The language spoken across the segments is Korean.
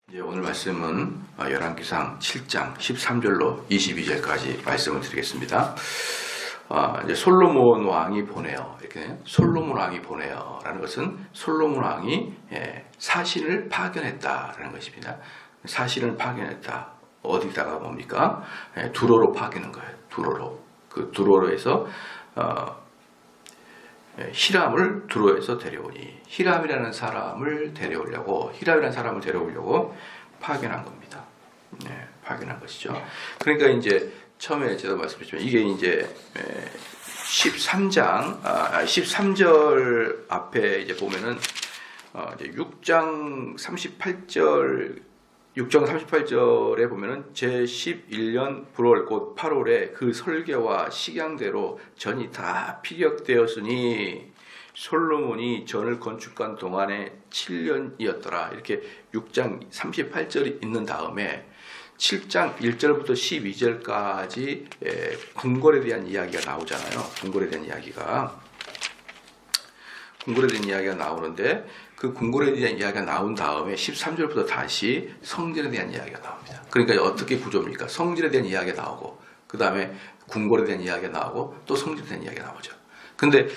이제 오늘 말씀은 열왕기상 7장 13절로 22절까지 말씀을 드리겠습니다. 이제 솔로몬 왕이 보내요. 이렇게 솔로몬 왕이 보내요라는 것은 솔로몬 왕이 사신을 파견했다라는 것입니다. 사신을 파견했다. 어디다가 뭡니까? 두로로 파견한 거예요. 두로로. 그 두로로에서 히람을 두로에서 데려오니 히람이라는 사람을 데려오려고 파견한 겁니다. 파견한 것이죠. 그러니까 이제 처음에 제가 말씀드렸지만 이게 이제 13절 앞에 이제 보면은 이제 6장 38절에 보면은 제11년 불월 곧 8월에 그 설계와 식양대로 전이 다 피격되었으니 솔로몬이 전을 건축한 동안에 7년이었더라. 이렇게 6장 38절이 있는 다음에 7장 1절부터 12절까지 궁궐에 대한 이야기가 나오잖아요. 궁궐에 대한 이야기가 나오는데 그 궁궐에 대한 이야기가 나온 다음에 13절부터 다시 성전에 대한 이야기가 나옵니다. 그러니까 어떻게 구조입니까? 성전에 대한 이야기가 나오고 그 다음에 궁궐에 대한 이야기가 나오고 또 성전에 대한 이야기가 나오죠. 근데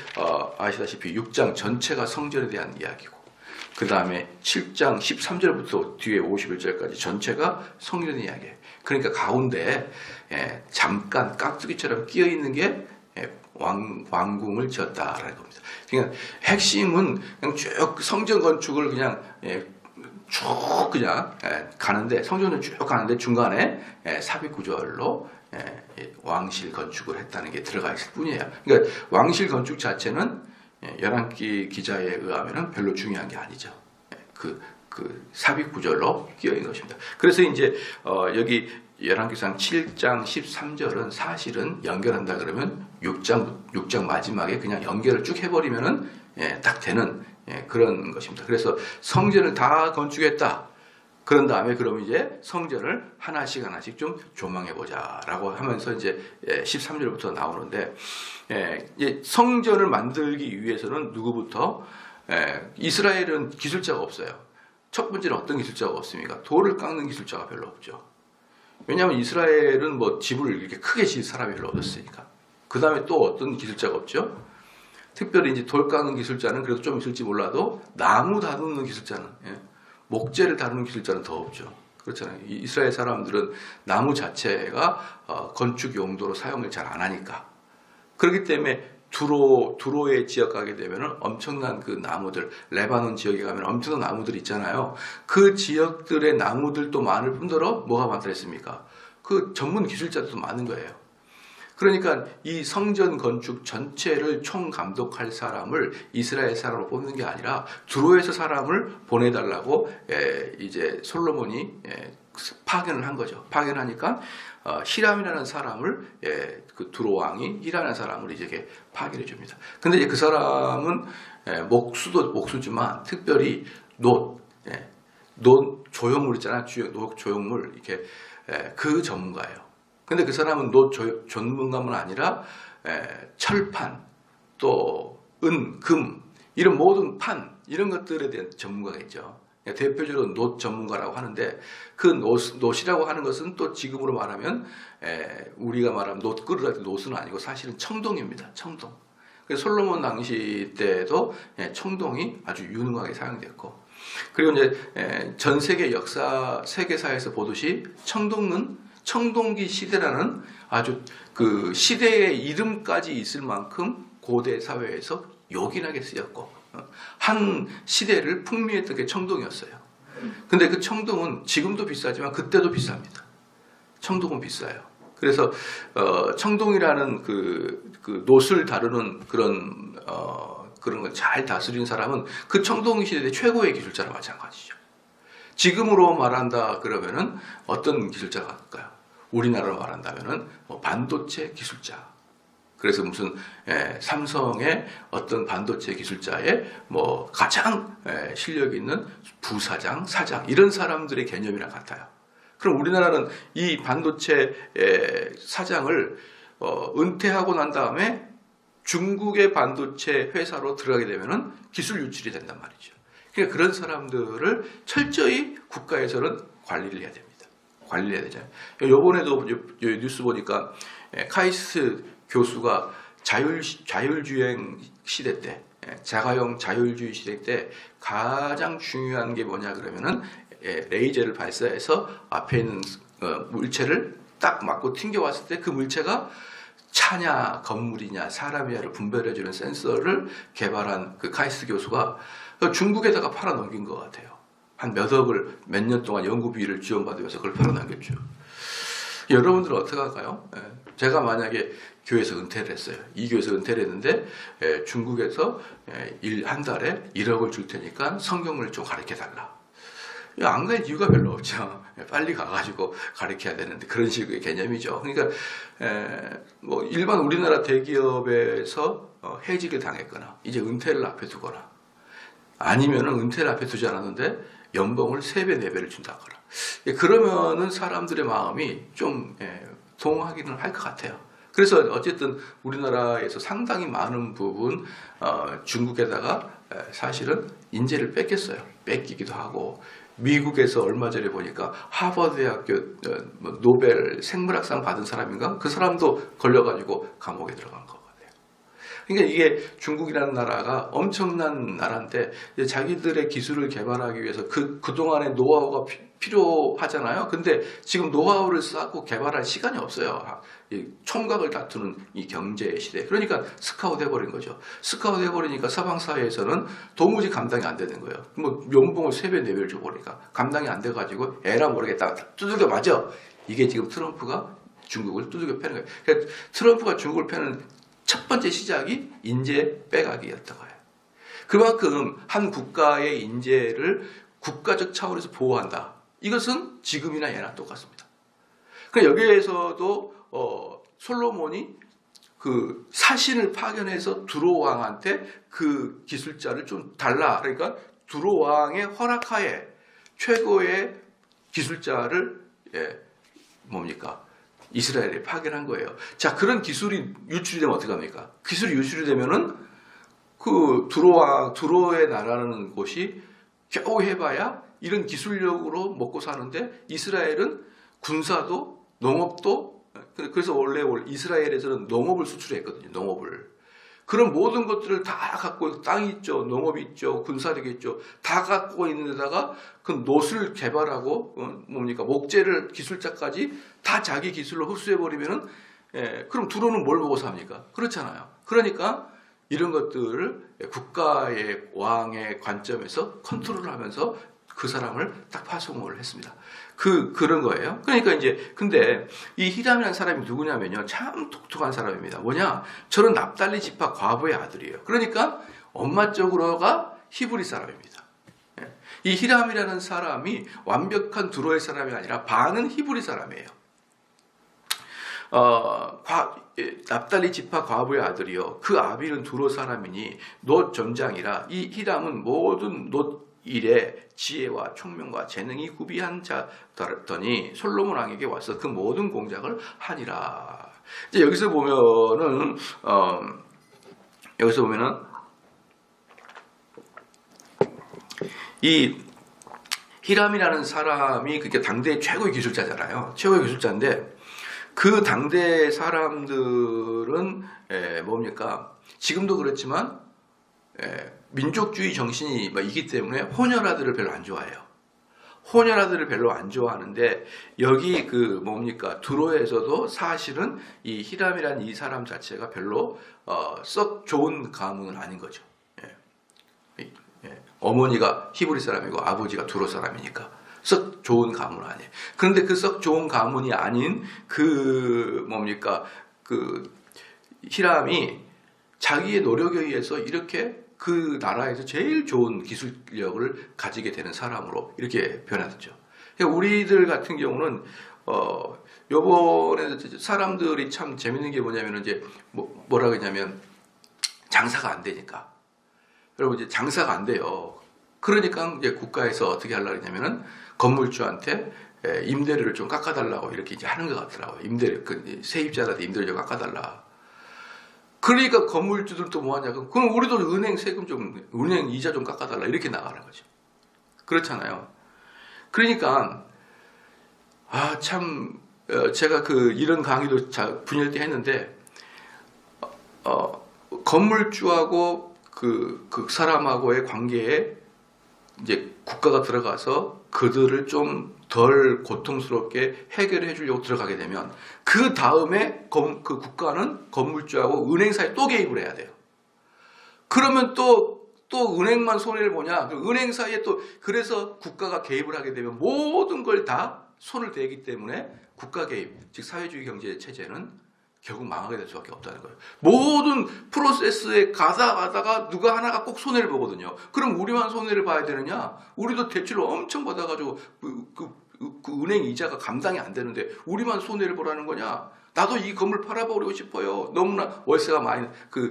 아시다시피 6장 전체가 성전에 대한 이야기고 그 다음에 7장 13절부터 뒤에 51절까지 전체가 성전의 이야기예요. 그러니까 가운데 잠깐 깍두기처럼 끼어있는 게 왕궁을 지었다라는 겁니다. 그러니까 핵심은 그냥 쭉 성전 건축을 그냥 쭉 그냥 가는데 성전을 쭉 가는데 중간에 삽입구절로 왕실 건축을 했다는 게 들어가 있을 뿐이에요. 그러니까 왕실 건축 자체는 열왕기 기자에 의하면은 별로 중요한 게 아니죠. 그 삽입구절로 끼어 있는 것입니다. 그래서 이제 여기 열왕기상 7장 13절은 사실은 연결한다 그러면 6장 마지막에 그냥 연결을 쭉 해버리면은 딱 되는 그런 것입니다. 그래서 성전을 다 건축했다. 그런 다음에 그럼 이제 성전을 하나씩 좀 조망해 보자라고 하면서 이제 13절부터 나오는데 이제 성전을 만들기 위해서는 누구부터 이스라엘은 기술자가 없어요. 첫 번째는 어떤 기술자가 없습니까? 돌을 깎는 기술자가 별로 없죠. 왜냐하면 이스라엘은 뭐 집을 이렇게 크게 지을 사람이 별로 없었으니까. 그 다음에 또 어떤 기술자가 없죠? 특별히 이제 돌 깎는 기술자는 그래도 좀 있을지 몰라도 나무 다루는 기술자는 목재를 다루는 기술자는 더 없죠. 그렇잖아요. 이스라엘 사람들은 나무 자체가 건축 용도로 사용을 잘 안 하니까. 그렇기 때문에 두로의 지역 가게 되면 엄청난 그 나무들, 레바논 지역에 가면 엄청난 나무들 있잖아요. 그 지역들의 나무들도 많을 뿐더러 뭐가 많다 했습니까? 그 전문 기술자들도 많은 거예요. 그러니까 이 성전 건축 전체를 총 감독할 사람을 이스라엘 사람으로 뽑는 게 아니라 두로에서 사람을 보내달라고 이제 솔로몬이 파견을 한 거죠. 파견하니까 히람이라는 사람을 그 두로 왕이 히람이라는 사람을 이제 파견해 줍니다. 근데 이제 그 사람은 목수지만 특별히 놋 조형물 있잖아요. 놋 조형물 이렇게 그 전문가예요. 근데 그 사람은 놋 전문가만 아니라 철판 또 금 이런 모든 판 이런 것들에 대한 전문가가 있죠. 대표적으로 놋 전문가라고 하는데 그 놋이라고 하는 것은 또 지금으로 말하면 우리가 말하면 놋그릇 할 때 놋은 아니고 사실은 청동입니다. 청동. 그래서 솔로몬 당시 때도 청동이 아주 유능하게 사용됐고 그리고 이제 전 세계 역사 세계사에서 보듯이 청동기 시대라는 아주 그 시대의 이름까지 있을 만큼 고대 사회에서 요긴하게 쓰였고 한 시대를 풍미했던 게 청동이었어요. 근데 그 청동은 지금도 비싸지만 그때도 비쌉니다. 청동은 비싸요. 그래서 청동이라는 그 놋을 다루는 그런 걸 잘 다스리는 사람은 그 청동 시대의 최고의 기술자랑 마찬가지죠. 지금으로 말한다 그러면은 어떤 기술자가 할까요? 우리나라로 말한다면은 반도체 기술자. 그래서 무슨 삼성의 어떤 반도체 기술자의 뭐 가장 실력 있는 부사장, 사장 이런 사람들의 개념이랑 같아요. 그럼 우리나라는 이 반도체 사장을 은퇴하고 난 다음에 중국의 반도체 회사로 들어가게 되면은 기술 유출이 된단 말이죠. 그러니까 그런 사람들을 철저히 국가에서는 관리를 해야 됩니다. 관리를 해야 되잖아요. 요번에도 뉴스 보니까 카이스트 교수가 자율주행 시대 때, 자가용 자율주의 시대 때 가장 중요한 게 뭐냐 그러면은 레이저를 발사해서 앞에 있는 물체를 딱 맞고 튕겨왔을 때 그 물체가 차냐 건물이냐 사람이냐를 분별해주는 센서를 개발한 그 카이스트 교수가 중국에다가 팔아넘긴 것 같아요. 한 몇 억을 몇 년 동안 연구비를 지원받으면서 그걸 팔아넘겼죠. 여러분들은 어떻게 할까요? 제가 만약에 교회에서 은퇴를 했어요. 이 교회에서 은퇴를 했는데 중국에서 한 달에 1억을 줄 테니까 성경을 좀 가르쳐달라. 안 갈 이유가 별로 없죠. 빨리 가가지고 가르쳐야 되는데 그런 식의 개념이죠. 그러니까 뭐 일반 우리나라 대기업에서 해직을 당했거나 이제 은퇴를 앞에 두거나 아니면은 은퇴를 앞에 두지 않았는데 연봉을 3배, 4배를 준다거나 그러면은 사람들의 마음이 좀 동하기는 할 것 같아요. 그래서 어쨌든 우리나라에서 상당히 많은 부분 중국에다가 사실은 인재를 뺏겼어요. 뺏기기도 하고 미국에서 얼마 전에 보니까 하버드 대학교 노벨 생물학상 받은 사람인가? 그 사람도 걸려가지고 감옥에 들어간 거 같아요. 그러니까 이게 중국이라는 나라가 엄청난 나라인데 자기들의 기술을 개발하기 위해서 그동안의 노하우가 필요하잖아요. 근데 지금 노하우를 쌓고 개발할 시간이 없어요. 총각을 다투는 이 경제 시대. 그러니까 스카웃 해버린 거죠. 스카웃 해버리니까 서방 사회에서는 도무지 감당이 안 되는 거예요. 뭐 연봉을 3배, 4배를 줘버리니까 감당이 안 돼가지고 에라 모르겠다 두들겨 맞아. 이게 지금 트럼프가 중국을 두들겨 패는 거예요. 그러니까 트럼프가 중국을 패는 첫 번째 시작이 인재 빼가기였던 거예요. 그만큼 한 국가의 인재를 국가적 차원에서 보호한다. 이것은 지금이나 예나 똑같습니다. 그러니까 여기에서도 솔로몬이 그 사신을 파견해서 두로왕한테 그 기술자를 좀 달라. 그러니까 두로왕의 허락하에 최고의 기술자를 이스라엘에 파견한 거예요. 자, 그런 기술이 유출이 되면 어떻게 합니까? 기술이 유출이 되면은 그 두로의 나라는 곳이 겨우 해봐야 이런 기술력으로 먹고 사는데 이스라엘은 군사도 농업도 그래서 원래 이스라엘에서는 농업을 수출했거든요. 농업을. 그런 모든 것들을 다 갖고 땅이 있죠. 농업이 있죠. 군사력이 있죠. 다 갖고 있는 데다가 그 놋을 개발하고 목재를 기술자까지 다 자기 기술로 흡수해버리면은 그럼 두로는 뭘 보고 삽니까? 그렇잖아요. 그러니까 이런 것들을 국가의 왕의 관점에서 컨트롤을 하면서 그 사람을 딱 파송을 했습니다. 그런 거예요. 그러니까 이제, 근데 이 히람이라는 사람이 누구냐면요. 참 독특한 사람입니다. 뭐냐? 저는 납달리 지파 과부의 아들이에요. 그러니까 엄마 쪽으로가 히브리 사람입니다. 이 히람이라는 사람이 완벽한 두로의 사람이 아니라 반은 히브리 사람이에요. 납달리 지파 과부의 아들이요. 그 아비는 두로 사람이니 놋 점장이라 이 히람은 모든 놋 일에 지혜와 총명과 재능이 구비한 자더니 솔로몬 왕에게 와서 그 모든 공작을 하니라. 이제 여기서 보면은 이 히람이라는 사람이 그게 당대의 최고의 기술자잖아요. 최고의 기술자인데 그 당대 사람들은 뭡니까? 지금도 그렇지만 민족주의 정신이 있기 때문에 혼혈아들을 별로 안 좋아해요. 혼혈아들을 별로 안 좋아하는데 여기 두로에서도 사실은 이 히람이라는 이 사람 자체가 별로 썩 좋은 가문은 아닌 거죠. 어머니가 히브리 사람이고 아버지가 두로 사람이니까 썩 좋은 가문은 아니에요. 그런데 그 썩 좋은 가문이 아닌 그 히람이 자기의 노력에 의해서 이렇게 그 나라에서 제일 좋은 기술력을 가지게 되는 사람으로 이렇게 변화됐죠. 그러니까 우리들 같은 경우는 요번에 사람들이 참 재밌는 게 뭐냐면 이제 뭐라 그러냐면 장사가 안 되니까. 여러분 이제 장사가 안 돼요. 그러니까 이제 국가에서 어떻게 하려고 했냐면은 건물주한테 임대료를 좀 깎아달라고 이렇게 이제 하는 것 같더라고요. 세입자들한테 임대료 좀 깎아달라. 그러니까 건물주들도 뭐하냐? 그럼 우리도 은행 세금 좀, 은행 이자 좀 깎아달라 이렇게 나가는 거죠. 그렇잖아요. 그러니까 참 제가 이런 강의도 분열 때 했는데 건물주하고 그 사람하고의 관계에 이제 국가가 들어가서 그들을 좀 덜 고통스럽게 해결해 주려고 들어가게 되면 그 다음에 그 국가는 건물주하고 은행 사이에 또 개입을 해야 돼요. 그러면 또 은행만 손해를 보냐? 은행 사이에 또 그래서 국가가 개입을 하게 되면 모든 걸 다 손을 대기 때문에 국가 개입, 즉 사회주의 경제 체제는 결국 망하게 될 수밖에 없다는 거예요. 모든 프로세스에 가다가 누가 하나가 꼭 손해를 보거든요. 그럼 우리만 손해를 봐야 되느냐? 우리도 대출을 엄청 받아가지고 그 은행 이자가 감당이 안 되는데 우리만 손해를 보라는 거냐? 나도 이 건물 팔아버리고 싶어요. 너무나 월세가 많이,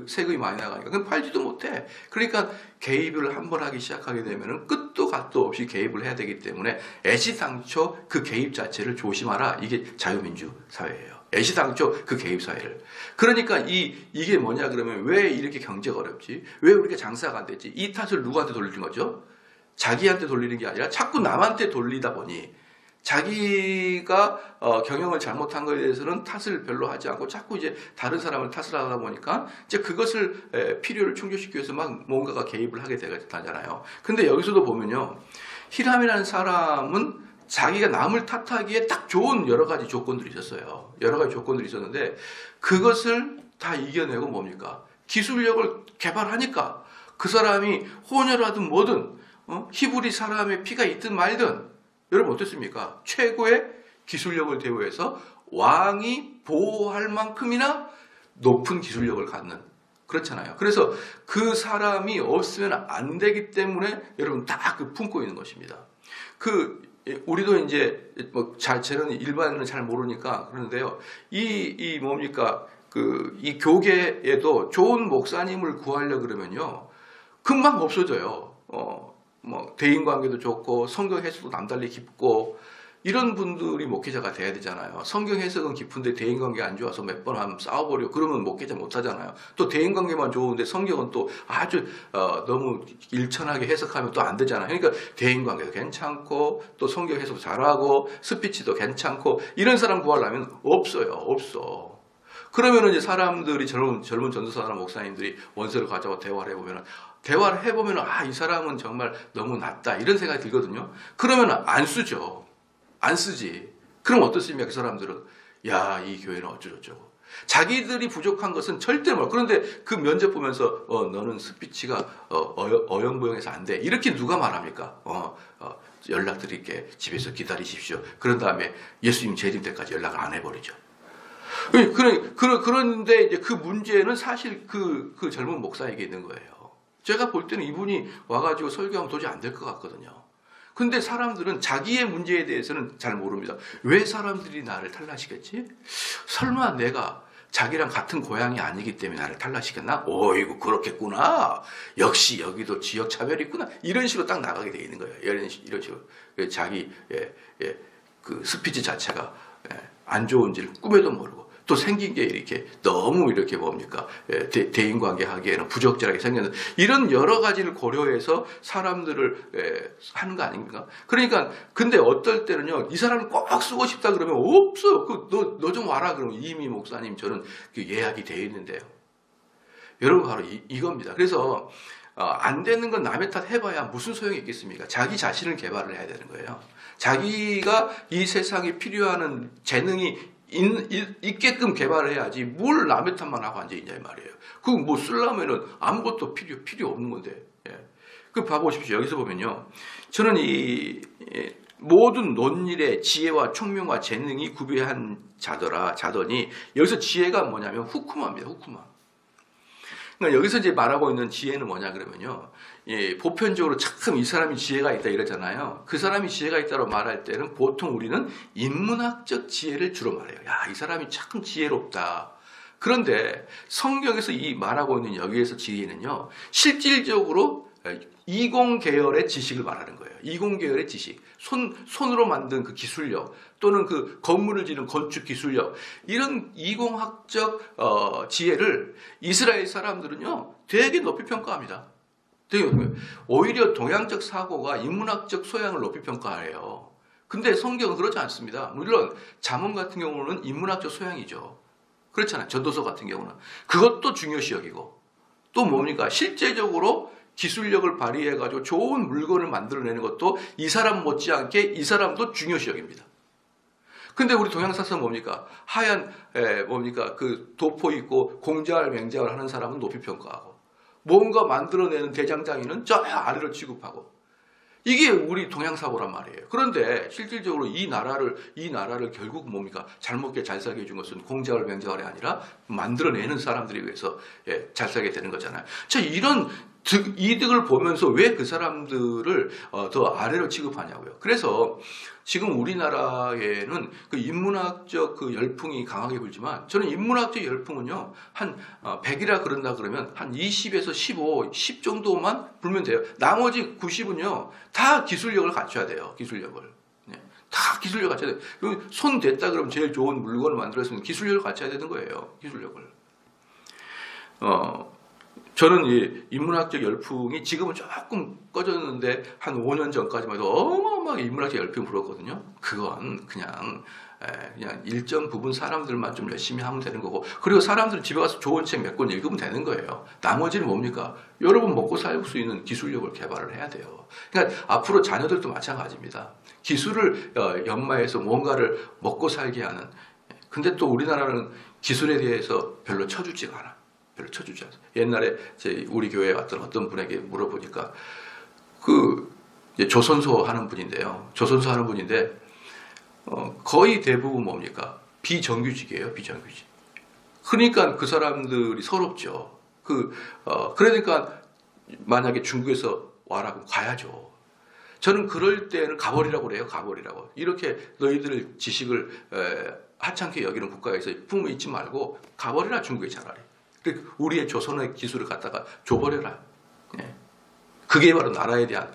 세금이 많이 나가니까. 그럼 팔지도 못해. 그러니까 개입을 한번 하기 시작하게 되면 끝도 갓도 없이 개입을 해야 되기 때문에 애시당초 그 개입 자체를 조심하라. 이게 자유민주 사회예요. 애시당초 그 개입 사회를. 그러니까 이게 뭐냐 그러면 왜 이렇게 경제가 어렵지? 왜 우리가 장사가 안 됐지? 이 탓을 누구한테 돌리는 거죠? 자기한테 돌리는 게 아니라 자꾸 남한테 돌리다 보니 자기가 경영을 잘못한 것에 대해서는 탓을 별로 하지 않고 자꾸 이제 다른 사람을 탓을 하다 보니까 이제 그것을 필요를 충족시키기 위해서 막 뭔가가 개입을 하게 되잖아요. 근데 여기서도 보면요. 히람이라는 사람은 자기가 남을 탓하기에 딱 좋은 여러 가지 조건들이 있었어요. 여러 가지 조건들이 있었는데 그것을 다 이겨내고 뭡니까? 기술력을 개발하니까 그 사람이 혼혈하든 뭐든 히브리 사람의 피가 있든 말든 여러분 어떻습니까? 최고의 기술력을 대우해서 왕이 보호할 만큼이나 높은 기술력을 갖는 그렇잖아요. 그래서 그 사람이 없으면 안 되기 때문에 여러분 딱 품고 있는 것입니다. 우리도 이제 저는 일반인은 잘 모르니까 그러는데요. 이 뭡니까? 이 교계에도 좋은 목사님을 구하려 그러면요. 금방 없어져요. 대인 관계도 좋고 성경 해석도 남달리 깊고 이런 분들이 목회자가 돼야 되잖아요. 성경 해석은 깊은데 대인 관계 안 좋아서 몇 번 하면 싸워버려. 그러면 목회자 못 하잖아요. 또 대인 관계만 좋은데 성경은 또 아주 너무 일천하게 해석하면 또 안 되잖아요. 그러니까 대인 관계도 괜찮고 또 성경 해석도 잘하고 스피치도 괜찮고 이런 사람 구하려면 없어. 그러면 이제 사람들이 젊은 전도사나 목사님들이 원서를 가져와 대화를 해보면 이 사람은 정말 너무 낫다 이런 생각이 들거든요. 그러면 안 쓰죠. 안 쓰지. 그럼 어떻습니까? 그 사람들은 이 교회는 어쩌고저쩌고. 자기들이 부족한 것은 절대로 몰라. 그런데 그 면접 보면서 너는 스피치가 어영부영해서 안 돼. 이렇게 누가 말합니까? 연락드릴게. 집에서 기다리십시오. 그런 다음에 예수님 재림 때까지 연락을 안 해버리죠. 그런데 이제 그 문제는 사실 그 젊은 목사에게 있는 거예요. 제가 볼 때는 이분이 와가지고 설교하면 도저히 안 될 것 같거든요. 근데 사람들은 자기의 문제에 대해서는 잘 모릅니다. 왜 사람들이 나를 탈락시켰지? 설마 내가 자기랑 같은 고향이 아니기 때문에 나를 탈락시켰나? 이거 그렇겠구나. 역시 여기도 지역 차별이 있구나. 이런 식으로 딱 나가게 돼 있는 거예요. 이런 식으로 자기 그 스피치 자체가 안 좋은지를 꿈에도 모르고 또 생긴 게 이렇게 너무 이렇게 뭡니까 대인관계 하기에는 부적절하게 생겼는 이런 여러 가지를 고려해서 사람들을 하는 거 아닙니까? 그러니까 근데 어떨 때는요 이 사람을 꼭 쓰고 싶다 그러면 없어요. 너 좀 와라 그러면 이미 목사님 저는 예약이 돼 있는데요. 여러분 바로 이겁니다. 그래서 안 되는 건 남의 탓 해봐야 무슨 소용이 있겠습니까? 자기 자신을 개발을 해야 되는 거예요. 자기가 이 세상에 필요한 재능이 있게끔 개발을 해야지 뭘 남의 탓만 하고 앉아있냐 이 말이에요. 그거 뭐 쓰려면은 아무것도 필요 없는 건데. 그 봐보십시오. 여기서 보면요. 저는 이 모든 논일의 지혜와 총명과 재능이 구비한 자더니 여기서 지혜가 뭐냐면 후쿠마입니다. 후쿠마. 그러니까 여기서 이제 말하고 있는 지혜는 뭐냐 그러면요. 보편적으로 참 이 사람이 지혜가 있다 이러잖아요. 그 사람이 지혜가 있다고 말할 때는 보통 우리는 인문학적 지혜를 주로 말해요. 이 사람이 참 지혜롭다. 그런데 성경에서 이 말하고 있는 여기에서 지혜는요. 실질적으로 이공 계열의 지식을 말하는 거예요. 이공 계열의 지식, 손으로 만든 그 기술력 또는 그 건물을 지는 건축 기술력, 이런 이공학적 지혜를 이스라엘 사람들은요 되게 높이 평가합니다. 되게 높이. 오히려 동양적 사고가 인문학적 소양을 높이 평가해요. 근데 성경은 그렇지 않습니다. 물론 잠언 같은 경우는 인문학적 소양이죠. 그렇잖아요. 전도서 같은 경우는 그것도 중요시 여기고, 또 뭡니까? 실제적으로 기술력을 발휘해가지고 좋은 물건을 만들어내는 것도 이 사람 못지않게 이 사람도 중요시 여깁니다. 근데 우리 동양사서는 뭡니까? 하얀 뭡니까? 그 도포 있고 공자를 맹자를 하는 사람은 높이 평가하고, 뭔가 만들어내는 대장장이는 저 아래로 취급하고, 이게 우리 동양사고란 말이에요. 그런데 실질적으로 이 나라를 결국 뭡니까? 잘 먹게 잘 살게 해준 것은 공자월 맹자월이 아니라 만들어내는 사람들에 의해서 잘 살게 되는 거잖아요. 자, 이런 이득을 보면서 왜 그 사람들을 더 아래로 취급하냐고요. 그래서 지금 우리나라에는 그 인문학적 그 열풍이 강하게 불지만, 저는 인문학적 열풍은요 한 100이라 그런다 그러면 한 20에서 15, 10 정도만 불면 돼요. 나머지 90은요 다 기술력을 갖춰야 돼요. 기술력을. 다 기술력을 갖춰야 돼요. 손 댔다 그러면 제일 좋은 물건을 만들었으면 기술력을 갖춰야 되는 거예요. 기술력을. 저는 이 인문학적 열풍이 지금은 조금 꺼졌는데 한 5년 전까지만 해도 어마어마하게 인문학적 열풍이 불었거든요. 그건 그냥 일정 부분 사람들만 좀 열심히 하면 되는 거고, 그리고 사람들은 집에 가서 좋은 책 몇 권 읽으면 되는 거예요. 나머지는 뭡니까? 여러분 먹고 살 수 있는 기술력을 개발을 해야 돼요. 그러니까 앞으로 자녀들도 마찬가지입니다. 기술을 연마해서 뭔가를 먹고 살게 하는. 근데 또 우리나라는 기술에 대해서 별로 쳐주지가 않아. 별로 쳐주지 않아요. 옛날에 우리 교회에 왔던 어떤 분에게 물어보니까 조선소 하는 분인데요. 조선소 하는 분인데 거의 대부분 뭡니까? 비정규직이에요. 비정규직. 그러니까 그 사람들이 서럽죠. 그러니까 만약에 중국에서 와라고 가야죠. 저는 그럴 때는 가버리라고 그래요. 가버리라고. 이렇게 너희들 지식을 하찮게 여기는 국가에서 품을 잊지 말고 가버리라, 중국에 차라리. 우리의 조선의 기술을 갖다가 줘버려라. 그게 바로 나라에 대한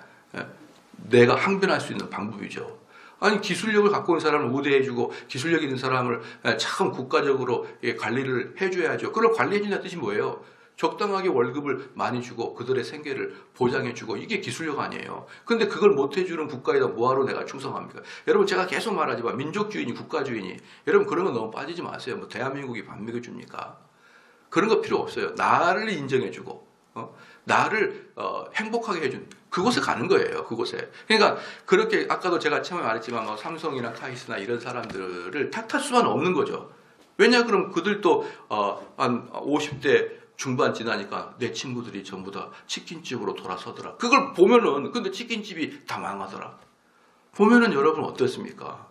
내가 항변할 수 있는 방법이죠. 아니, 기술력을 갖고 있는 사람을 우대해주고 기술력 있는 사람을 참 국가적으로 관리를 해줘야죠. 그걸 관리해준다는 뜻이 뭐예요? 적당하게 월급을 많이 주고 그들의 생계를 보장해주고, 이게 기술력 아니에요. 근데 그걸 못해주는 국가에다 뭐하러 내가 충성합니까? 여러분, 제가 계속 말하지만 민족주의니 국가주의니, 여러분 그런 거 너무 빠지지 마세요. 뭐 대한민국이 반미해줍니까? 그런 거 필요 없어요. 나를 인정해주고 나를 행복하게 해준 그곳에 가는 거예요. 그곳에. 그러니까 그렇게 아까도 제가 처음에 말했지만 뭐 삼성이나 카이스나 이런 사람들을 탓할 수는 없는 거죠. 왜냐 그럼 그들도 한 50대 중반 지나니까 내 친구들이 전부 다 치킨집으로 돌아서더라. 그걸 보면은, 근데 치킨집이 다 망하더라. 보면은 여러분 어떻습니까?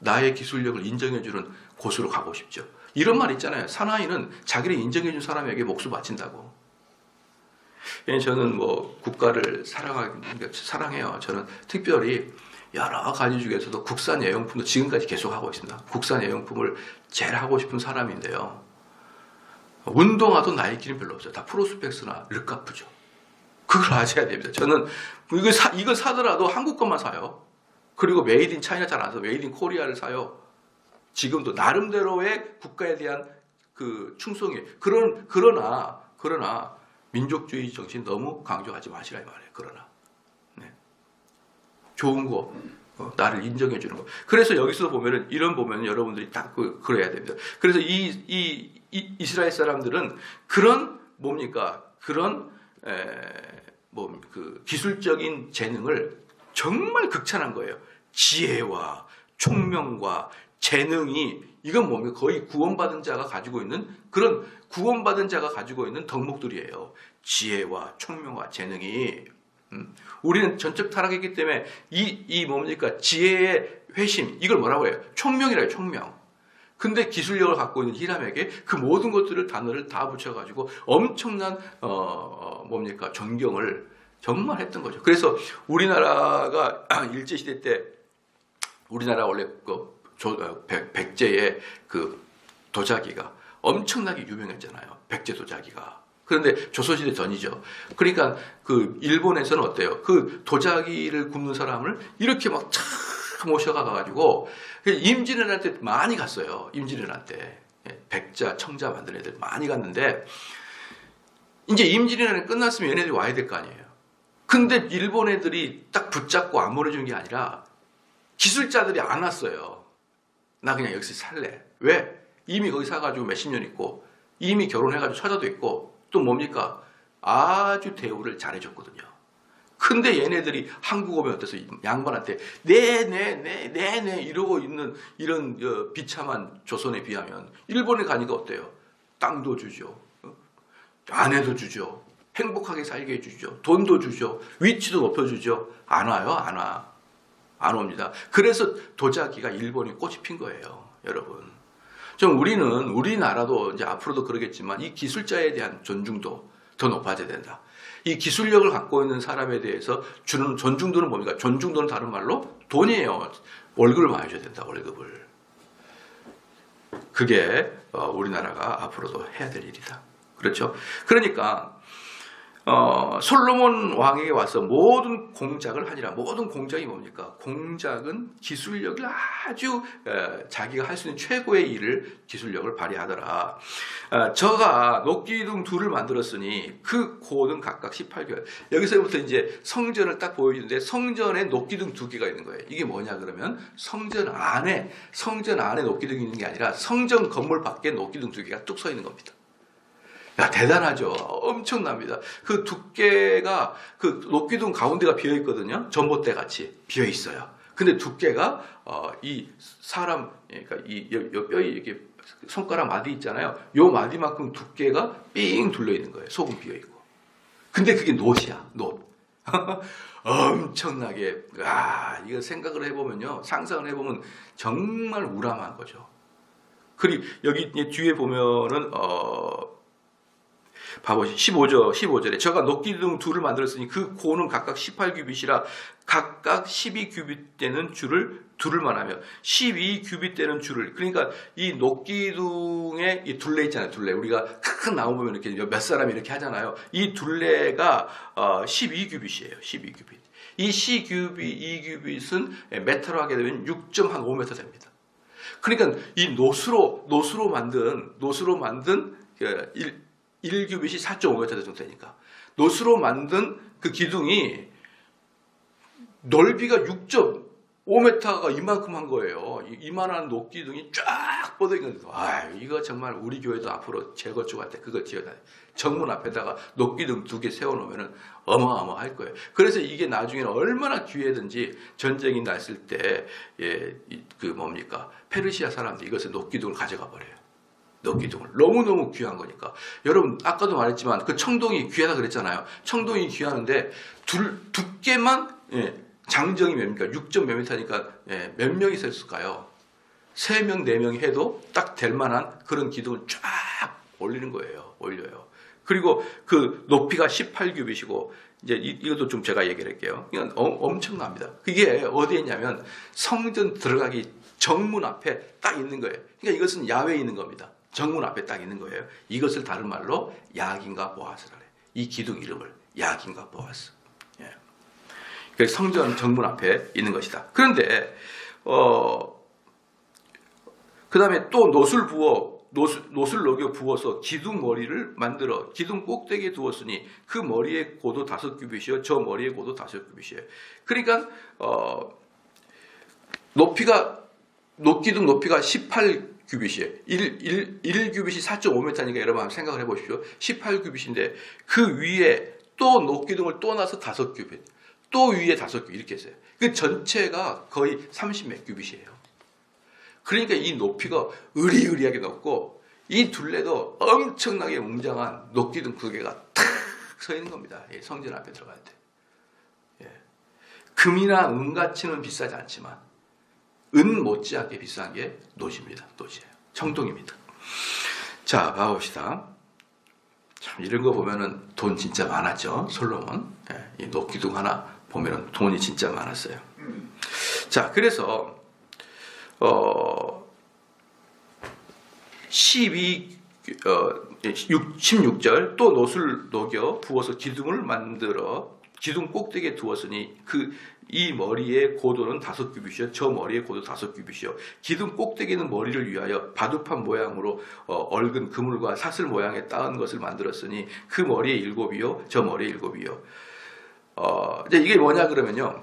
나의 기술력을 인정해주는 곳으로 가고 싶죠. 이런 말 있잖아요. 사나이는 자기를 인정해준 사람에게 몫을 바친다고. 저는 뭐 국가를 사랑해요. 저는 특별히 여러 가지 중에서도 국산 예용품도 지금까지 계속 하고 있습니다. 국산 예용품을 제일 하고 싶은 사람인데요. 운동화도 나이키는 별로 없어요. 다 프로스펙스나 르카프죠. 그걸 아셔야 됩니다. 저는 이걸 사더라도 한국 것만 사요. 그리고 메이드 인 차이나 잘 안 사요. 메이드 인 코리아를 사요. 지금도 나름대로의 국가에 대한 그 충성이. 그러나 민족주의 정신 너무 강조하지 마시라 이 말이에요. 그러나 좋은 거, 나를 인정해 주는 거. 그래서 여기서 보면은 보면 여러분들이 딱 그래야 됩니다. 그래서 이 이스라엘 사람들은 그런 뭡니까? 그런 그 기술적인 재능을 정말 극찬한 거예요. 지혜와 총명과 재능이, 이건 뭡니까? 거의 구원받은 자가 가지고 있는 그런 구원받은 자가 가지고 있는 덕목들이에요. 지혜와 총명과 재능이. 우리는 전적 타락했기 때문에 이 뭡니까? 지혜의 회심, 이걸 뭐라고 해요? 총명이라 해요. 총명. 근데 기술력을 갖고 있는 히람에게 그 모든 것들을 단어를 다 붙여가지고 엄청난 뭡니까? 존경을 정말 했던 거죠. 그래서 우리나라가 일제시대 때 우리나라 원래 백제의 그 도자기가 엄청나게 유명했잖아요. 백제 도자기가. 그런데 조선시대 전이죠. 그러니까 그 일본에서는 어때요? 그 도자기를 굽는 사람을 이렇게 막 촥 모셔가가지고 임진왜란때 많이 갔어요. 임진왜란때 백자, 청자 만드는 애들 많이 갔는데 이제 임진왜란이 끝났으면 얘네들이 와야 될 거 아니에요. 근데 일본 애들이 딱 붙잡고 안 보내준 게 아니라 기술자들이 안 왔어요. 나 그냥 여기서 살래. 왜? 이미 거기 사가지고 몇십 년 있고 이미 결혼해가지고 처자도 있고 또 뭡니까? 아주 대우를 잘해줬거든요. 근데 얘네들이 한국 오면 어때서 양반한테 네 이러고 있는 이런 비참한 조선에 비하면 일본에 가니까 어때요? 땅도 주죠. 아내도 주죠. 행복하게 살게 해주죠. 돈도 주죠. 위치도 높여주죠. 안 와요? 안 와. 안 옵니다. 그래서 도자기가 일본에 꽃이 핀 거예요. 여러분. 좀 우리나라도 이제 앞으로도 그러겠지만 이 기술자에 대한 존중도 더 높아져야 된다. 이 기술력을 갖고 있는 사람에 대해서 주는 존중도는 뭡니까? 존중도는 다른 말로 돈이에요. 월급을 많이 줘야 된다. 월급을. 그게 우리나라가 앞으로도 해야 될 일이다. 그렇죠? 그러니까 솔로몬 왕에게 와서 모든 공작을 하니라. 모든 공작이 뭡니까? 공작은 기술력을 아주 자기가 할 수 있는 최고의 일을 기술력을 발휘하더라. 저가 녹기둥 둘을 만들었으니 그 고는 각각 18개월. 여기서부터 이제 성전을 딱 보여주는데 성전에 녹기둥 2개가 있는 거예요. 이게 뭐냐 그러면 성전 안에 녹기둥이 있는 게 아니라 성전 건물 밖에 녹기둥 2개가 뚝 서 있는 겁니다. 야, 대단하죠. 엄청납니다. 그 두께가 그 녹기둥 가운데가 비어 있거든요. 전봇대 같이 비어 있어요. 근데 두께가 이 사람 그러니까 이 뼈에 이렇게 손가락 마디 있잖아요. 요 마디만큼 두께가 삥 둘러 있는 거예요. 속은 비어 있고. 근데 그게 놋이야. 놋. 엄청나게 이거 생각을 해보면요. 상상을 해보면 정말 우람한 거죠. 그리고 여기 뒤에 보면은 봐보시죠. 15절에 저가 녹기둥 둘을 만들었으니 그 고는 각각 18규빗이라 각각 12규빗 되는 줄을 두를만 하며 12규빗 되는 줄을 그러니까 이 녹기둥의 이 둘레 있잖아요. 둘레 우리가 큰 나무 보면 이렇게 몇 사람이 이렇게 하잖아요. 이 둘레가 12규빗이에요. 12규빗. 이 2규빗은 메타로 하게 되면 6.5m 됩니다. 그러니까 이 놋으로 만든 1규빗이 4.5m 정도 되니까 놋으로 만든 그 기둥이 넓이가 6.5m가 이만큼 한 거예요. 이만한 녹기둥이 쫙 뻗어 있는 거예요. 이거 정말 우리 교회도 앞으로 재건축할 때 그거 지어놔요. 정문 앞에다가 녹기둥 2개 세워놓으면 어마어마할 거예요. 그래서 이게 나중에는 얼마나 귀하든지 전쟁이 났을 때 페르시아 사람들이 이것을 녹기둥을 가져가 버려요. 녹기둥을 너무너무 귀한 거니까. 여러분 아까도 말했지만 그 청동이 귀하다 그랬잖아요. 청동이 귀하는데 두께만 장정이 뭡니까? 6몇 미터니까 몇 명이 있을까요? 3명, 4명이 해도 딱 될 만한 그런 기둥을 쫙 올리는 거예요. 올려요. 그리고 그 높이가 18규빗이고 이제 이것도 좀 제가 얘기를 할게요. 이건 엄청납니다. 그게 어디에 있냐면 성전 들어가기 정문 앞에 딱 있는 거예요. 그러니까 이것은 야외에 있는 겁니다. 정문 앞에 딱 있는 거예요. 이것을 다른 말로 야긴과 보아스라 그래요. 이 기둥 이름을 야긴과 보아스. 그래서 성전 정문 앞에 있는 것이다. 그런데 그 다음에 또 놋을 녹여 부어서 기둥 머리를 만들어 기둥 꼭대기에 두었으니 그 머리의 고도 5규빗이요 저 머리의 고도 5규빗이에요. 그러니까 녹기둥 높이가 18규빗이에요. 1규빗이 4.5m니까 여러분 한번 생각을 해보십시오. 18규빗인데 그 위에 또 녹기둥을 또 놔서 5규빗 또 위에 5규빗 이렇게 했어요. 그 전체가 거의 30몇 규빗이에요. 그러니까 이 높이가 으리으리하게 높고 이 둘레도 엄청나게 웅장한 녹기둥 2개가 탁 서 있는 겁니다. 성전 앞에 들어갈 때. 금이나 은가치는 비싸지 않지만 은 못지않게 비싼 게 놋입니다. 놋이에요. 청동입니다. 자, 봐봅시다. 참 이런 거 보면은 돈 진짜 많았죠. 솔로몬. 이 녹기둥 하나 보면은 돈이 진짜 많았어요. 자, 그래서 12 16절 또 놋을 녹여 부어서 기둥을 만들어 기둥 꼭대기에 두었으니 이 머리의 고도는 5규빗이요 저 머리의 고도 5규빗이요 기둥 꼭대기는 머리를 위하여 바둑판 모양으로 얽은 그물과 사슬 모양의 따은 것을 만들었으니 그 머리의 7이요 저 머리의 7이요. 이제 이게 뭐냐 그러면요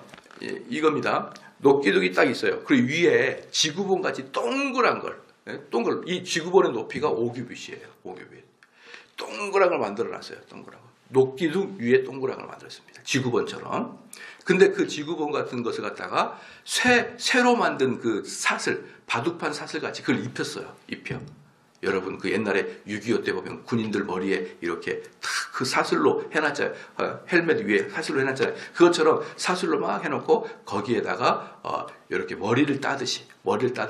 이겁니다. 녹기둥이 딱 있어요. 그리고 위에 지구본 같이 동그란 걸 이 지구본의 높이가 5규빗이에요. 5규빗. 동그란 걸 만들어놨어요. 동그란 걸. 녹기둥 위에 동그란 걸 만들었습니다. 지구본처럼. 근데 그 지구본 같은 것을 갖다가 새로 만든 그 사슬, 바둑판 사슬 같이 그걸 입혔어요. 입혀. 여러분 그 옛날에 6.25 때 보면 군인들 머리에 이렇게 탁 그 사슬로 해놨잖아요. 헬멧 위에 사슬로 해놨잖아요. 그것처럼 사슬로 막 해놓고 거기에다가 이렇게 머리를 따듯이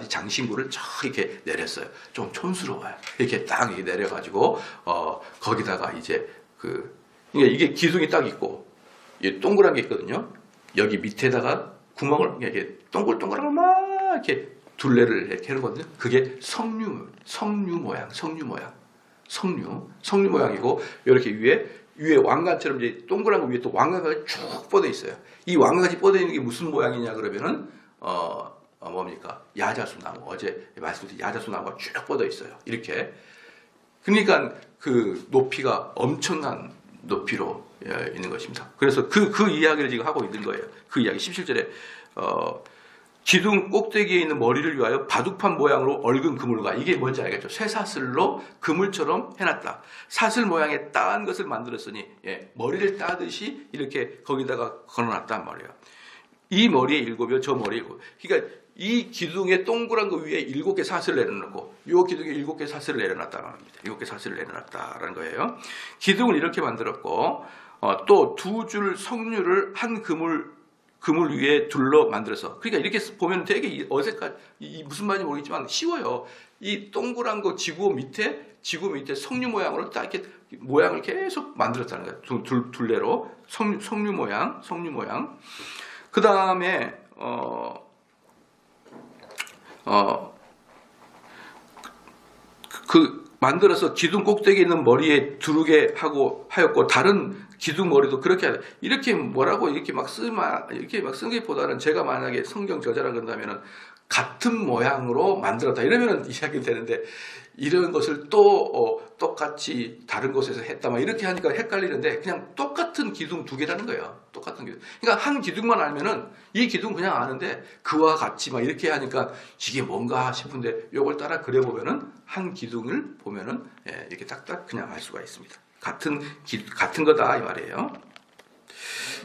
장신구를 쫙 이렇게 내렸어요. 좀 촌스러워요. 이렇게 딱 이렇게 내려가지고 거기다가 이제 그러니까 이게 기둥이 딱 있고 동그란 게 있거든요. 여기 밑에다가 구멍을 이렇게 동글동글한 걸 막 이렇게 둘레를 이렇게 하는 거거든요. 그게 석류 모양이고 이렇게 위에 왕관처럼 이제 동그란 거 위에 또 왕관까지 쭉 뻗어 있어요. 이 왕관까지 뻗어 있는 게 무슨 모양이냐 그러면은 뭡니까? 야자수나무. 어제 말씀드린 야자수나무가 쭉 뻗어 있어요. 이렇게. 그러니까 그 높이가 엄청난 높이로 있는 것입니다. 그래서 그 이야기를 지금 하고 있는 거예요. 그 이야기 17절에 기둥 꼭대기에 있는 머리를 위하여 바둑판 모양으로 얽은 그물과 이게 뭔지 알겠죠? 쇠사슬로 그물처럼 해놨다. 사슬 모양의 따은 것을 만들었으니 머리를 따듯이 이렇게 거기다가 걸어놨단 말이에요. 이 머리에 7이요 저 머리에 7. 그러니까 이 기둥의 동그란 거 위에 7개 사슬을 내려놓고 이 기둥에 7개 사슬을 내려놨다는 겁니다. 7개 사슬을 내려놨다라는 거예요. 기둥을 이렇게 만들었고 또 2줄 석류를 한 그물 위에 둘러 만들어서 그러니까 이렇게 보면 되게 어색한 무슨 말인지 모르겠지만 쉬워요. 이 동그란 거 지구 밑에 석류 모양으로 딱 이렇게 모양을 계속 만들었다는 거예요. 둘레로 석류 모양. 그 다음에 만들어서 기둥 꼭대기에 있는 머리에 두르게 하였고 다른 기둥 머리도 그렇게 하다. 이렇게 뭐라고 이렇게 막 쓰는 게보다는 제가 만약에 성경 저자라 그런다면은 같은 모양으로 만들었다 이러면은 이야기 되는데 이런 것을 또 똑같이 다른 곳에서 했다 막 이렇게 하니까 헷갈리는데 그냥 똑같은 기둥 2개라는 거예요. 똑같은 기둥. 그러니까 한 기둥만 알면은 이 기둥 그냥 아는데 그와 같이 막 이렇게 하니까 이게 뭔가 싶은데 요걸 따라 그려보면은 한 기둥을 보면은 이렇게 딱딱 그냥 알 수가 있습니다. 같은 거다 이 말이에요.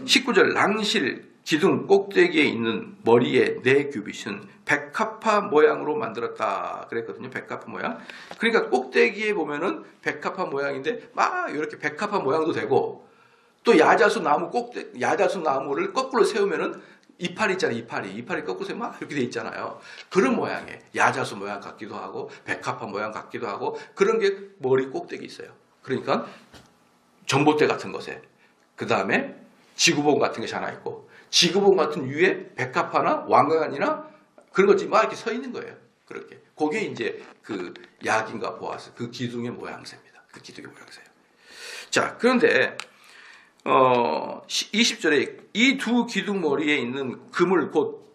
19절 낭실 기둥 꼭대기에 있는 머리의 4규빗은 백합화 모양으로 만들었다 그랬거든요. 백합화 모양. 그러니까 꼭대기에 보면은 백합화 모양인데 막 이렇게 백합화 모양도 되고 또 야자수 나무를 거꾸로 세우면은 이파리 있잖아요. 이파리 거꾸로 세우면 막 이렇게 돼 있잖아요. 그런 모양에 야자수 모양 같기도 하고 백합화 모양 같기도 하고 그런 게 머리 꼭대기 있어요. 그러니까 전봇대 같은 것에 그 다음에 지구본 같은 것이 하나 있고 지구본 같은 위에 백합화나 왕관이나 그런 것이 막 이렇게 서 있는 거예요. 그렇게. 그게 이제 그 약인과 보아스, 그 기둥의 모양새입니다. 그 기둥의 모양새예요. 자, 그런데 20절에 이 2 기둥 머리에 있는 그물 곧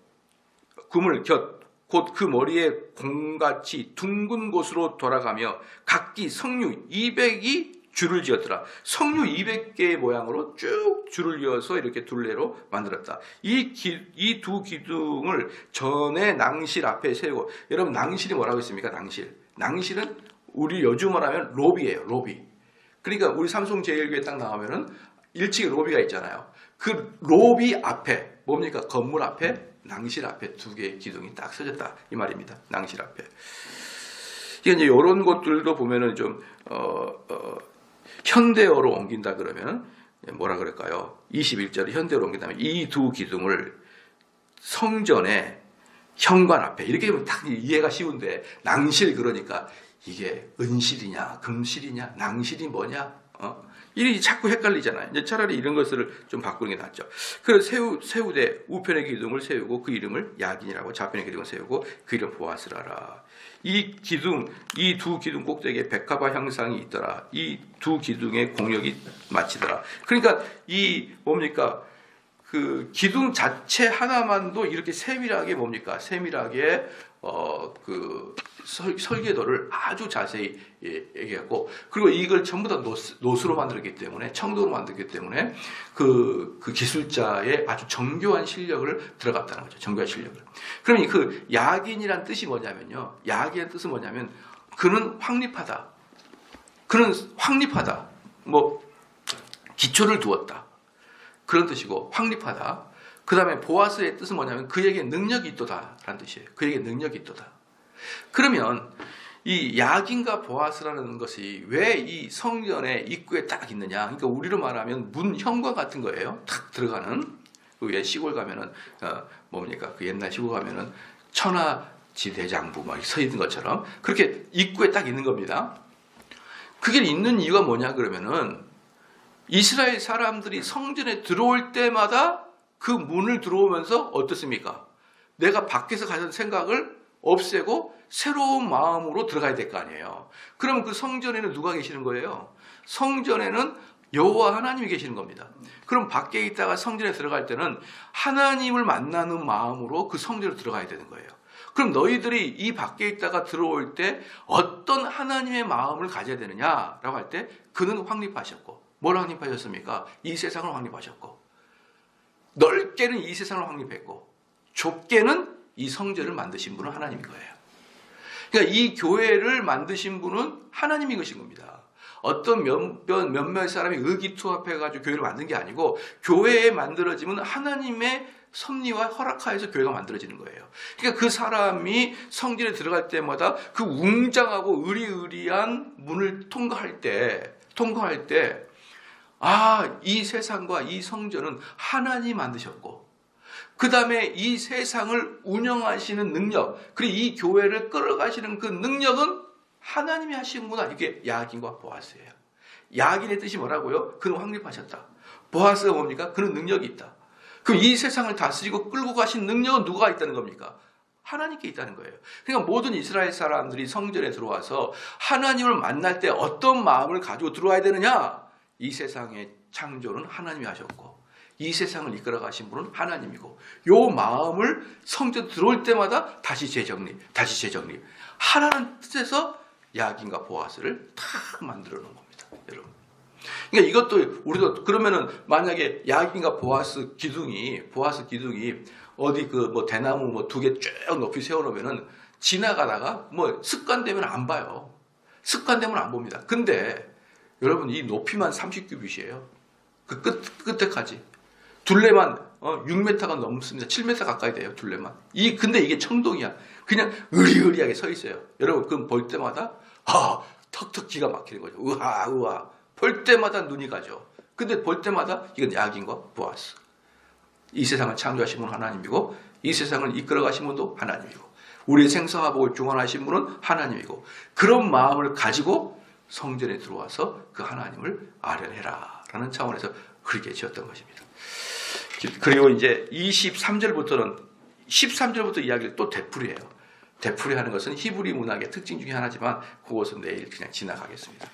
그 머리에 공같이 둥근 곳으로 돌아가며 각기 석류 200이 줄을 지었더라. 석류 200개의 모양으로 쭉 줄을 이어서 이렇게 둘레로 만들었다. 이 2 기둥을 전에 낭실 앞에 세우고 여러분 낭실이 뭐라고 했습니까? 낭실은 우리 요즘으로 하면 로비예요. 로비. 그러니까 우리 삼성 제일교회 딱 나오면은 1층에 로비가 있잖아요. 그 로비 앞에 뭡니까? 건물 앞에 낭실 앞에 2개의 기둥이 딱 서졌다 이 말입니다. 낭실 앞에. 이게 이제 이런 것들도 보면은 좀 현대어로 옮긴다 그러면 뭐라 그럴까요? 21절에 현대어로 옮긴다면 이 2 기둥을 성전의 현관 앞에 이렇게 하면 딱 이해가 쉬운데 낭실 그러니까 이게 은실이냐 금실이냐 낭실이 뭐냐 이 자꾸 헷갈리잖아요. 이제 차라리 이런 것을 좀 바꾸는 게 낫죠. 그래서 세우되 우편의 기둥을 세우고 그 이름을 야긴이라고, 좌편의 기둥을 세우고 그 이름 보아스라라. 이 기둥, 이 두 기둥 꼭대기에 백합화 형상이 있더라. 이 두 기둥의 공역이 마치더라. 그러니까 이 뭡니까? 그 기둥 자체 하나만도 이렇게 세밀하게 뭡니까? 세밀하게 그 설계도를 아주 자세히 얘기했고, 그리고 이걸 전부 다 노수로 만들었기 때문에, 청도로 만들었기 때문에 그 기술자의 아주 정교한 실력을 들어갔다는 거죠. 정교한 실력을. 그러면 그 야긴이란 뜻이 뭐냐면요. 야긴의 뜻은 뭐냐면 그는 확립하다. 그는 확립하다. 뭐 기초를 두었다. 그런 뜻이고 확립하다. 그 다음에 보아스의 뜻은 뭐냐면 그에게 능력이 있도다 라는 뜻이에요. 그에게 능력이 있도다. 그러면 이 야긴과 보아스라는 것이 왜 이 성전의 입구에 딱 있느냐. 그러니까 우리로 말하면 문형과 같은 거예요. 탁 들어가는. 그 왜 시골 가면은 뭡니까? 그 옛날 시골 가면은 천하지대장부 막 서 있는 것처럼 그렇게 입구에 딱 있는 겁니다. 그게 있는 이유가 뭐냐 그러면은 이스라엘 사람들이 성전에 들어올 때마다 그 문을 들어오면서 어떻습니까? 내가 밖에서 가진 생각을 없애고 새로운 마음으로 들어가야 될 거 아니에요. 그럼 그 성전에는 누가 계시는 거예요? 성전에는 여호와 하나님이 계시는 겁니다. 그럼 밖에 있다가 성전에 들어갈 때는 하나님을 만나는 마음으로 그 성전에 들어가야 되는 거예요. 그럼 너희들이 이 밖에 있다가 들어올 때 어떤 하나님의 마음을 가져야 되느냐라고 할 때 그는 확립하셨고, 뭘 확립하셨습니까? 이 세상을 확립하셨고, 넓게는 이 세상을 확립했고, 좁게는 이 성전을 만드신 분은 하나님인 거예요. 그러니까 이 교회를 만드신 분은 하나님이 것인 겁니다. 어떤 몇몇 사람이 의기투합해가지고 교회를 만든 게 아니고, 교회에 만들어지면 하나님의 섭리와 허락하에서 교회가 만들어지는 거예요. 그러니까 그 사람이 성전에 들어갈 때마다 그 웅장하고 의리의리한 문을 통과할 때, 이 세상과 이 성전은 하나님이 만드셨고, 그 다음에 이 세상을 운영하시는 능력, 그리고 이 교회를 끌어가시는 그 능력은 하나님이 하시는구나. 이게 야긴과 보아스예요. 야긴의 뜻이 뭐라고요? 그는 확립하셨다. 보아스가 뭡니까? 그는 능력이 있다. 그럼 이 세상을 다스리고 끌고 가신 능력은 누가 있다는 겁니까? 하나님께 있다는 거예요. 그러니까 모든 이스라엘 사람들이 성전에 들어와서 하나님을 만날 때 어떤 마음을 가지고 들어와야 되느냐? 이 세상의 창조는 하나님이 하셨고, 이 세상을 이끌어 가신 분은 하나님이고, 요 마음을 성전 들어올 때마다 다시 재정립 하라는 뜻에서 야긴과 보아스를 다 만들어 놓은 겁니다, 여러분. 그러니까 이것도 우리도 그러면은 만약에 야긴과 보아스 기둥이 어디 그 뭐 대나무 뭐 2개 쭉 높이 세워놓으면은 지나가다가 뭐 습관되면 안 봐요. 습관되면 안 봅니다. 근데 여러분 이 높이만 30규빗이에요. 그 끝에까지. 둘레만 6m가 넘습니다. 7m 가까이 돼요. 둘레만. 근데 이게 청동이야. 그냥 으리으리하게 서 있어요. 여러분 그럼 볼 때마다 턱턱 기가 막히는 거죠. 우와. 볼 때마다 눈이 가죠. 근데 볼 때마다 이건 야긴과 보아스. 이 세상을 창조하신 분은 하나님이고, 이 세상을 이끌어가신 분도 하나님이고, 우리의 생사화복을 중원하신 분은 하나님이고, 그런 마음을 가지고 성전에 들어와서 그 하나님을 아련해라 라는 차원에서 그렇게 지었던 것입니다. 그리고 이제 13절부터 이야기를 또 되풀이해요. 되풀이하는 것은 히브리 문학의 특징 중에 하나지만 그것은 내일 그냥 지나가겠습니다.